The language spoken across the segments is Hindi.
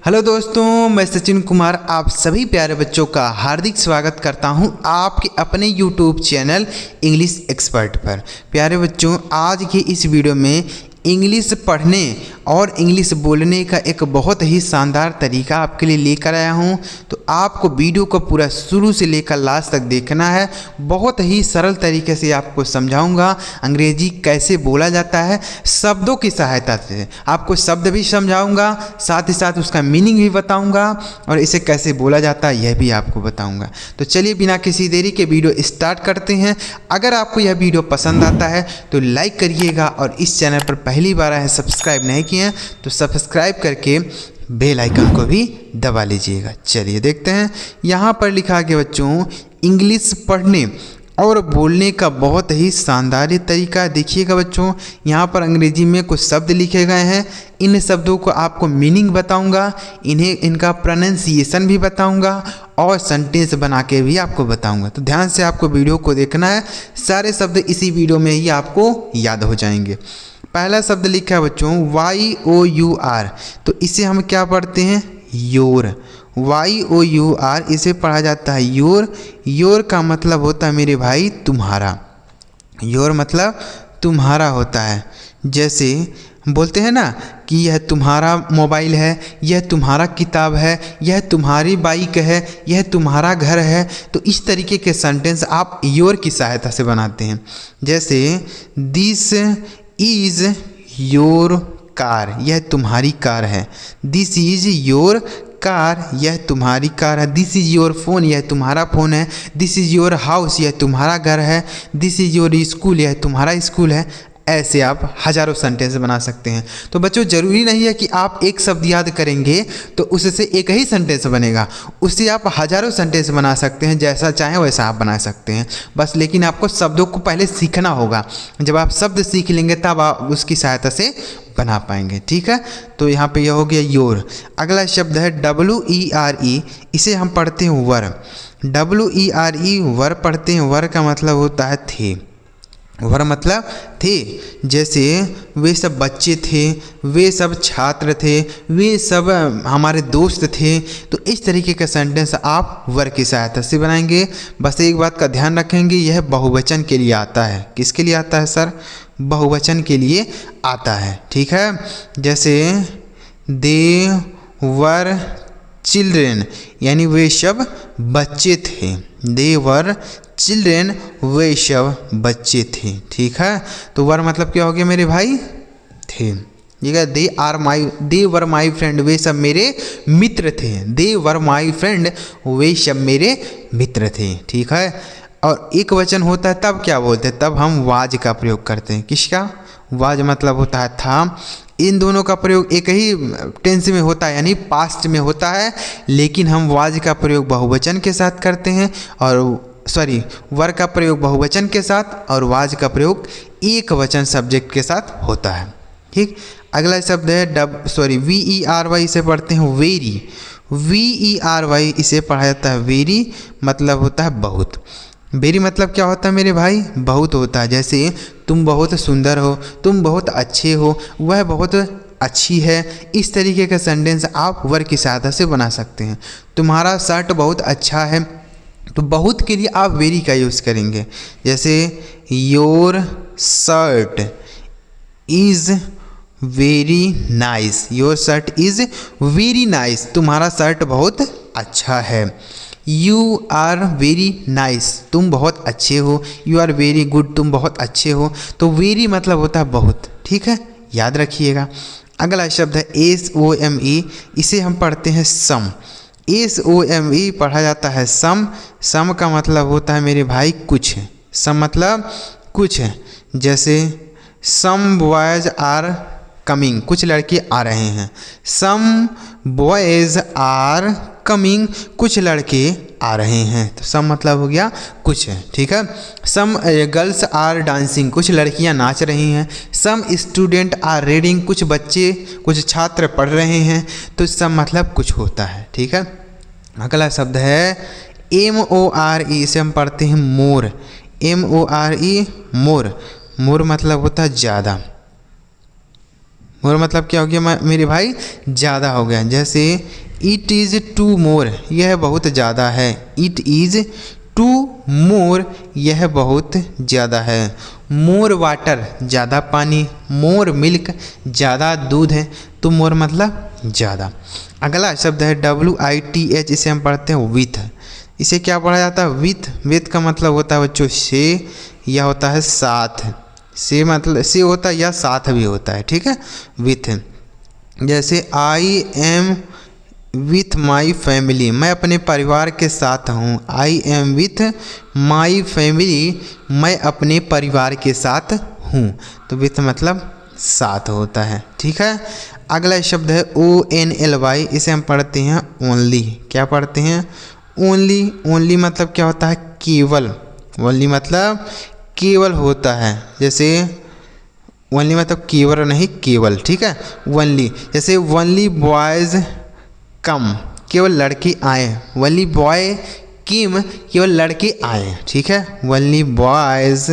हेलो दोस्तों, मैं सचिन कुमार आप सभी प्यारे बच्चों का हार्दिक स्वागत करता हूं आपके अपने यूट्यूब चैनल इंग्लिश एक्सपर्ट पर। प्यारे बच्चों, आज की इस वीडियो में इंग्लिश पढ़ने और इंग्लिश बोलने का एक बहुत ही शानदार तरीका आपके लिए लेकर आया हूं। तो आपको वीडियो को पूरा शुरू से लेकर लास्ट तक देखना है। बहुत ही सरल तरीके से आपको समझाऊंगा अंग्रेजी कैसे बोला जाता है, शब्दों की सहायता से आपको शब्द भी समझाऊंगा, साथ ही साथ उसका मीनिंग भी बताऊंगा और इसे कैसे बोला जाता है यह भी आपको बताऊंगा। तो चलिए बिना किसी देरी के वीडियो स्टार्ट करते हैं। अगर आपको यह वीडियो पसंद आता है तो लाइक करिएगा और इस चैनल पर पहली बार आए सब्सक्राइब नहीं किए हैं तो सब्सक्राइब करके बेल आइकन को भी दबा लीजिएगा। चलिए देखते हैं, यहाँ पर लिखा गया बच्चों इंग्लिश पढ़ने और बोलने का बहुत ही शानदार तरीका। देखिएगा बच्चों, यहाँ पर अंग्रेजी में कुछ शब्द लिखे गए हैं। इन शब्दों को आपको मीनिंग बताऊंगा, इनका प्रोनाउंसिएशन भी बताऊंगा और सेंटेंस बना के भी आपको बताऊंगा। तो ध्यान से आपको वीडियो को देखना है, सारे शब्द इसी वीडियो में ही आपको याद हो जाएंगे। पहला शब्द लिखा है बच्चों YOUR, तो इसे हम क्या पढ़ते हैं योर। YOUR इसे पढ़ा जाता है योर। योर का मतलब होता है मेरे भाई तुम्हारा। योर मतलब तुम्हारा होता है। जैसे बोलते हैं ना कि यह तुम्हारा मोबाइल है, यह तुम्हारा किताब है, यह तुम्हारी बाइक है, यह तुम्हारा घर है। तो इस तरीके के सेंटेंस आप योर की सहायता से बनाते हैं। जैसे दिस इज़ योर कार, यह तुम्हारी कार है। दिस इज़ योर कार, यह तुम्हारी कार है। दिस इज़ योर फ़ोन, यह तुम्हारा फ़ोन है। दिस इज़ योर हाउस, यह तुम्हारा घर है। दिस इज़ योर स्कूल, यह तुम्हारा स्कूल है। ऐसे आप हज़ारों सेंटेंस बना सकते हैं। तो बच्चों, ज़रूरी नहीं है कि आप एक शब्द याद करेंगे तो उससे एक ही सेंटेंस बनेगा, उससे आप हज़ारों सेंटेंस बना सकते हैं। जैसा चाहें वैसा आप बना सकते हैं बस, लेकिन आपको शब्दों को पहले सीखना होगा। जब आप शब्द सीख लेंगे तब आप उसकी सहायता से बना पाएंगे। ठीक है, तो यहाँ पे यह हो गया योर। अगला शब्द है WERE, इसे हम पढ़ते हैं वर। WERE वर पढ़ते हैं। वर का मतलब होता है थे। वर मतलब थे। जैसे वे सब बच्चे थे, वे सब छात्र थे, वे सब हमारे दोस्त थे। तो इस तरीके का सेंटेंस आप वर की सहायता से बनाएंगे। बस एक बात का ध्यान रखेंगे, यह बहुवचन के लिए आता है। किसके लिए आता है सर? बहुवचन के लिए आता है। ठीक है, जैसे दे वर चिल्ड्रेन, यानी वे सब बच्चे थे। दे वर चिल्ड्रेन, वे सब बच्चे थे। ठीक है, तो वर मतलब क्या हो गया मेरे भाई? थे। ठीक है, दे वर माई फ्रेंड, वे सब मेरे मित्र थे। दे वर माई फ्रेंड, वे सब मेरे मित्र थे। ठीक है, और एक वचन होता है तब क्या बोलते हैं? तब हम वाज का प्रयोग करते हैं। किसका? वाज मतलब होता है था। इन दोनों का प्रयोग एक ही टेंस में होता है, यानी पास्ट में होता है, लेकिन हम वाज का प्रयोग बहुवचन के साथ करते हैं और वर का प्रयोग बहुवचन के साथ और वाज का प्रयोग एक वचन सब्जेक्ट के साथ होता है। ठीक, अगला शब्द है VERY, इसे पढ़ते हैं वेरी। VERY इसे पढ़ा जाता है वेरी, मतलब होता है बहुत। वेरी मतलब क्या होता है मेरे भाई? बहुत होता है। जैसे तुम बहुत सुंदर हो, तुम बहुत अच्छे हो, वह बहुत अच्छी है। इस तरीके का सेंटेंस आप वर की सहायता से बना सकते हैं। तुम्हारा शर्ट बहुत अच्छा है, तो बहुत के लिए आप वेरी का यूज़ करेंगे। जैसे your shirt is very nice, your shirt is very nice, तुम्हारा शर्ट बहुत अच्छा है। यू आर वेरी नाइस, तुम बहुत अच्छे हो। यू आर वेरी गुड, तुम बहुत अच्छे हो। तो वेरी मतलब होता है बहुत। ठीक है, याद रखिएगा। अगला शब्द है SOME, इसे हम पढ़ते हैं सम। SOME पढ़ा जाता है सम। सम का मतलब होता है मेरे भाई कुछ। सम मतलब कुछ। जैसे सम बॉयज आर कमिंग, कुछ लड़के आ रहे हैं। सम बॉयज आर कमिंग, कुछ लड़के आ रहे हैं। तो सम मतलब हो गया कुछ है। ठीक है, सम गर्ल्स आर डांसिंग, कुछ लड़कियां नाच रही हैं। सम स्टूडेंट आर रीडिंग, कुछ बच्चे कुछ छात्र पढ़ रहे हैं। तो सम मतलब कुछ होता है। ठीक है, अगला शब्द है MORE, इसे हम पढ़ते हैं मोर। MORE मोर। मोर मतलब होता है ज़्यादा। मोर मतलब क्या हो गया मेरे भाई, ज़्यादा हो गया। जैसे इट इज़ टू मोर, यह बहुत ज़्यादा है। इट इज़ टू मोर, यह बहुत ज़्यादा है। मोर वाटर, ज़्यादा पानी। मोर मिल्क, ज़्यादा दूध है। तो मोर मतलब ज़्यादा। अगला शब्द है WITH, इसे हम पढ़ते हैं विथ। इसे क्या पढ़ा जाता है? विथ। विथ का मतलब होता है बच्चों से, या होता है साथ। से मतलब से होता है या साथ भी होता है, ठीक है। विथ। जैसे I am with my family, मैं अपने परिवार के साथ हूँ। I am with my family, मैं अपने परिवार के साथ हूँ। तो विथ मतलब साथ होता है, ठीक है। अगला शब्द है ONLY, इसे हम पढ़ते हैं ओनली। क्या पढ़ते हैं? ओनली। ओनली मतलब क्या होता है? केवल। ओनली मतलब केवल होता है। जैसे ओनली मतलब केवल नहीं, केवल, ठीक है। ओनली, जैसे ओनली बॉयज़ कम, केवल लड़के आए। ओनली बॉय केम, केवल लड़के आए, ठीक है। ओनली बॉयज़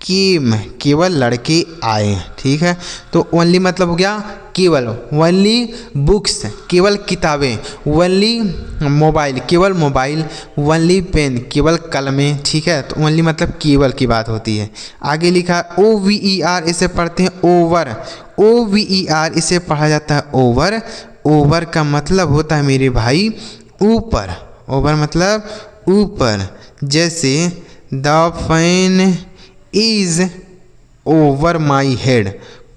केम, केवल लड़के आए, ठीक है। तो ओनली मतलब हो गया केवल। ओनली बुक्स, केवल किताबें। ओनली मोबाइल, केवल मोबाइल। ओनली पेन, केवल कलमें, ठीक है। तो ओनली मतलब केवल की बात होती है। आगे लिखा OVER, इसे पढ़ते हैं ओवर। OVER, इसे पढ़ा जाता है ओवर। ओवर का मतलब होता है मेरे भाई ऊपर। ओवर मतलब ऊपर। जैसे the fan is over my head,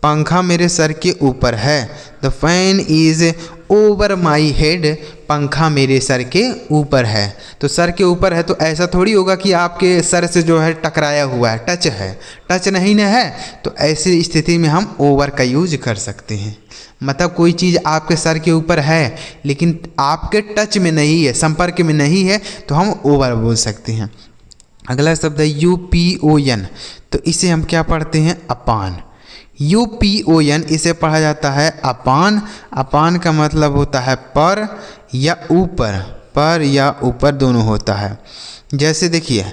पंखा मेरे सर के ऊपर है। The fan is over my head, पंखा मेरे सर के ऊपर है। तो सर के ऊपर है तो ऐसा थोड़ी होगा कि आपके सर से जो है टकराया हुआ है, टच है, टच नहीं ना है। तो ऐसी स्थिति में हम ओवर का यूज कर सकते हैं। मतलब कोई चीज़ आपके सर के ऊपर है लेकिन आपके टच में नहीं है, संपर्क में नहीं है, तो हम ओवर बोल सकते हैं। अगला शब्द है UPON, तो इसे हम क्या पढ़ते हैं? अपान। UPON, इसे पढ़ा जाता है अपान। अपान का मतलब होता है पर या ऊपर। पर या ऊपर दोनों होता है। जैसे देखिए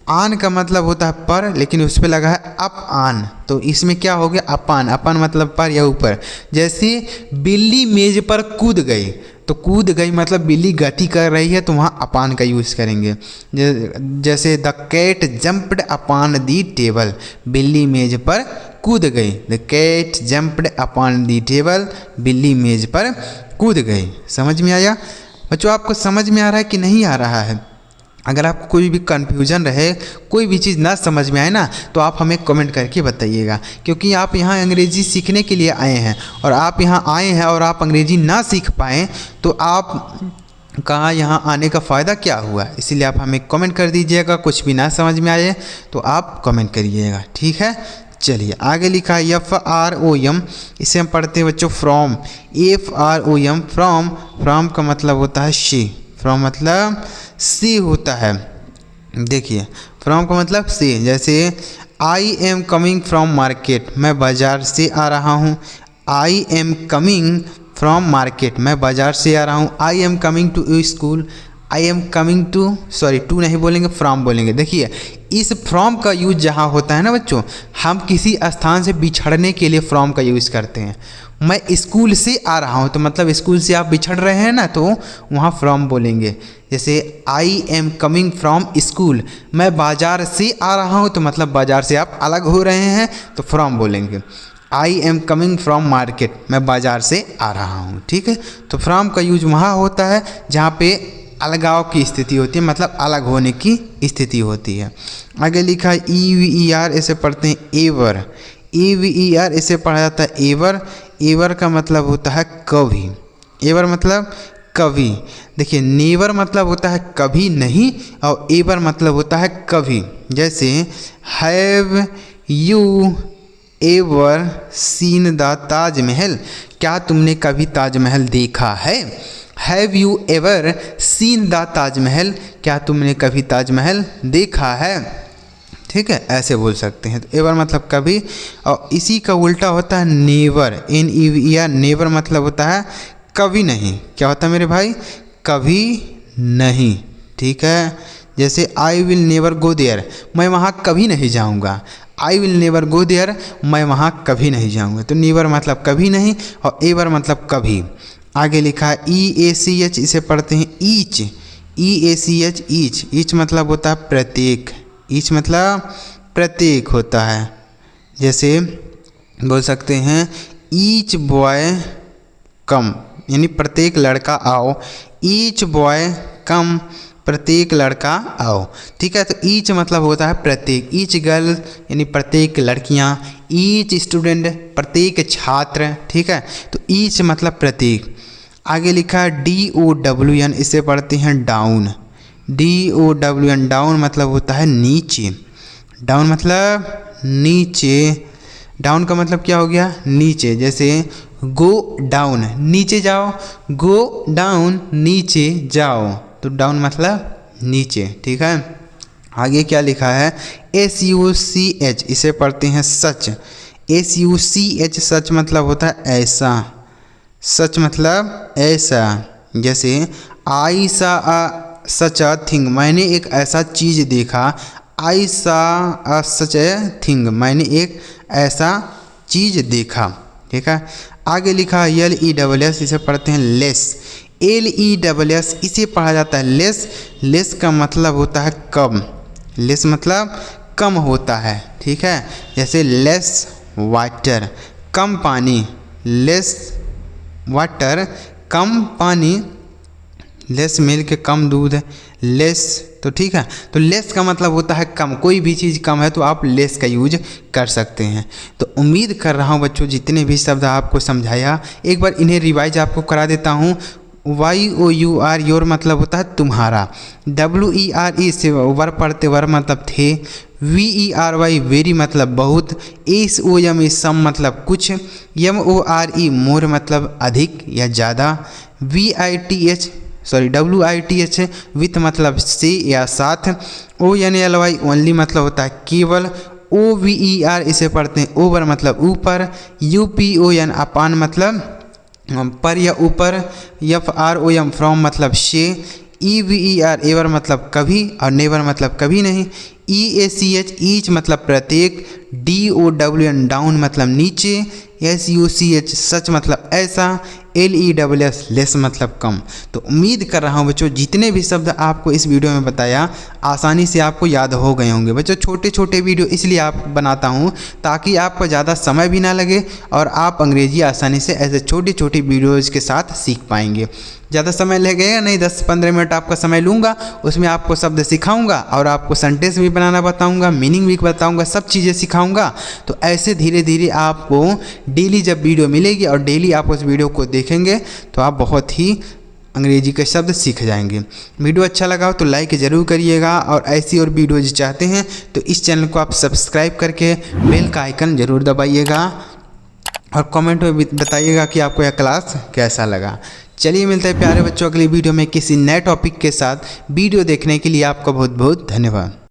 आन का मतलब होता है पर, लेकिन उस पर लगा है अप आन, तो इसमें क्या हो गया? अपान। अपान मतलब पर या ऊपर। जैसे बिल्ली मेज पर कूद गई, तो कूद गई मतलब बिल्ली गति कर रही है, तो वहाँ अपान का यूज़ करेंगे। जैसे the cat jumped upon the table, बिल्ली मेज पर कूद गई। The cat jumped upon the table, बिल्ली मेज पर कूद गई। समझ में आया बच्चों? आपको समझ में आ रहा है कि नहीं आ रहा है? अगर आपको कोई भी कन्फ्यूजन रहे, कोई भी चीज़ ना समझ में आए ना, तो आप हमें कमेंट करके बताइएगा। क्योंकि आप यहाँ अंग्रेज़ी सीखने के लिए आए हैं, और आप यहाँ आए हैं और आप अंग्रेज़ी ना सीख पाएँ तो आप कहाँ यहाँ आने का फ़ायदा क्या हुआ? इसीलिए आप हमें कमेंट कर दीजिएगा। कुछ भी ना समझ में आए तो आप कमेंट करिएगा, ठीक है। चलिए आगे लिखा है FROM, इसे हम पढ़ते हैं बच्चों फ्रॉम। FROM, from. फ्रॉम का मतलब होता है शी। फ्रॉम मतलब से होता है। देखिए फ्रॉम का मतलब से। जैसे I am coming from market, मैं बाज़ार से आ रहा हूँ। I am coming from market, मैं बाज़ार से आ रहा हूँ। I am coming to school, I am coming to, sorry to नहीं बोलेंगे, फ्रॉम बोलेंगे। देखिए इस फ्रॉम का यूज जहाँ होता है ना बच्चों, हम किसी स्थान से बिछड़ने के लिए फ्रॉम का यूज़ करते हैं। मैं स्कूल से आ रहा हूँ, तो मतलब स्कूल से आप बिछड़ रहे हैं ना, तो वहाँ फ्रॉम बोलेंगे। जैसे I am coming from school, मैं बाज़ार से आ रहा हूँ, तो मतलब बाज़ार से आप अलग हो रहे हैं, तो फ्रॉम बोलेंगे। आई एम कमिंग फ्रॉम मार्केट, मैं बाज़ार से आ रहा हूँ, ठीक है। तो फ्रॉम का यूज वहाँ होता है जहाँ पे अलगाव की स्थिति होती है, मतलब अलग होने की स्थिति होती है। आगे लिखा है EVER, इसे पढ़ते हैं एवर। EVER, इसे पढ़ा जाता है एवर। एवर का मतलब होता है कभी। एवर मतलब कभी। देखिए नेवर मतलब होता है कभी नहीं, और एवर मतलब होता है कभी। जैसे have you ever seen the Taj Mahal, क्या तुमने कभी ताजमहल देखा है? Have you ever seen the Taj Mahal, क्या तुमने कभी ताजमहल देखा है? ठीक है, ऐसे बोल सकते हैं। तो एवर मतलब कभी, और इसी का उल्टा होता है नेवर। NEVER, नेवर मतलब होता है कभी नहीं। क्या होता है मेरे भाई? कभी नहीं, ठीक है। जैसे I will never go there, मैं वहाँ कभी नहीं जाऊँगा। I will never go there, मैं वहाँ कभी नहीं जाऊँगा। तो नेवर मतलब कभी नहीं और एवर मतलब कभी। आगे लिखा है EACH, इसे पढ़ते हैं ईच, EACH ईच। ईच मतलब होता है प्रत्येक, ईच मतलब प्रत्येक होता है। जैसे बोल सकते हैं ईच बॉय कम, यानी प्रत्येक लड़का आओ। ईच बॉय कम, प्रत्येक लड़का आओ। ठीक है, तो ईच मतलब होता है प्रत्येक, ईच गर्ल यानी प्रत्येक लड़कियां, ईच स्टूडेंट प्रत्येक छात्र। ठीक है, तो ईच मतलब प्रत्येक। आगे लिखा है DOWN, इसे पढ़ते हैं डाउन, DOWN डाउन मतलब होता है नीचे। डाउन मतलब नीचे, डाउन का मतलब क्या हो गया नीचे। जैसे गो डाउन नीचे जाओ, गो डाउन नीचे जाओ, तो डाउन मतलब नीचे। ठीक है, आगे क्या लिखा है SUCH, इसे पढ़ते हैं सच, SUCH सच मतलब होता है ऐसा, सच मतलब ऐसा। जैसे आई सा सच अ थिंग, मैंने एक ऐसा चीज़ देखा। आई सा सच ए थिंग, मैंने एक ऐसा चीज़ देखा। ठीक है, आगे लिखा है LESS, इसे पढ़ते हैं लेस, LESS इसे पढ़ा जाता है लेस। लेस का मतलब होता है कम, लेस मतलब कम होता है। ठीक है, जैसे लेस वाटर कम पानी, लेस वाटर कम पानी, लेस मिल्क कम दूध, लेस। तो ठीक है, तो लेस का मतलब होता है कम, कोई भी चीज़ कम है तो आप लेस का यूज कर सकते हैं। तो उम्मीद कर रहा हूँ बच्चों जितने भी शब्द आपको समझाया, एक बार इन्हें रिवाइज आपको करा देता हूँ। YOUR योर मतलब होता है तुम्हारा, WERE से वर पढ़ते वर मतलब थे, VERY वेरी मतलब बहुत, SOM सम मतलब कुछ, MORE मोर मतलब अधिक या ज़्यादा, WITH विथ मतलब से या साथ, ONLY ओनली मतलब होता है केवल, OVER इसे पढ़ते हैं ओवर मतलब ऊपर, UPON अपान मतलब पर या ऊपर, FROM फ्रॉम मतलब से, EVER एवर मतलब कभी और नेवर मतलब कभी नहीं, EACH ईच मतलब प्रत्येक, DOWN डाउन मतलब नीचे, SUCH सच मतलब ऐसा, LESS लेस मतलब कम। तो उम्मीद कर रहा हूँ बच्चों जितने भी शब्द आपको इस वीडियो में बताया आसानी से आपको याद हो गए होंगे। बच्चों छोटे छोटे वीडियो इसलिए आप बनाता हूँ ताकि आपको ज़्यादा समय भी ना लगे और आप अंग्रेजी आसानी से ऐसे छोटी छोटी वीडियोज़ के साथ सीख पाएंगे। ज़्यादा समय लगेगा नहीं, 10-15 मिनट आपका समय लूँगा, उसमें आपको शब्द सिखाऊंगा और आपको सेंटेंस भी बनाना बताऊंगा, मीनिंग भी बताऊंगा, सब चीज़ें सिखाऊंगा। तो ऐसे धीरे धीरे आपको डेली जब वीडियो मिलेगी और डेली आप उस वीडियो को देखेंगे तो आप बहुत ही अंग्रेजी के शब्द सीख जाएंगे। वीडियो अच्छा लगा हो तो लाइक ज़रूर करिएगा और ऐसी और वीडियोज चाहते हैं तो इस चैनल को आप सब्सक्राइब करके बेल का आइकन ज़रूर दबाइएगा और कमेंट में बताइएगा कि आपको यह क्लास कैसा लगा। चलिए मिलते हैं प्यारे बच्चों अगली वीडियो में किसी नए टॉपिक के साथ। वीडियो देखने के लिए आपका बहुत बहुत धन्यवाद।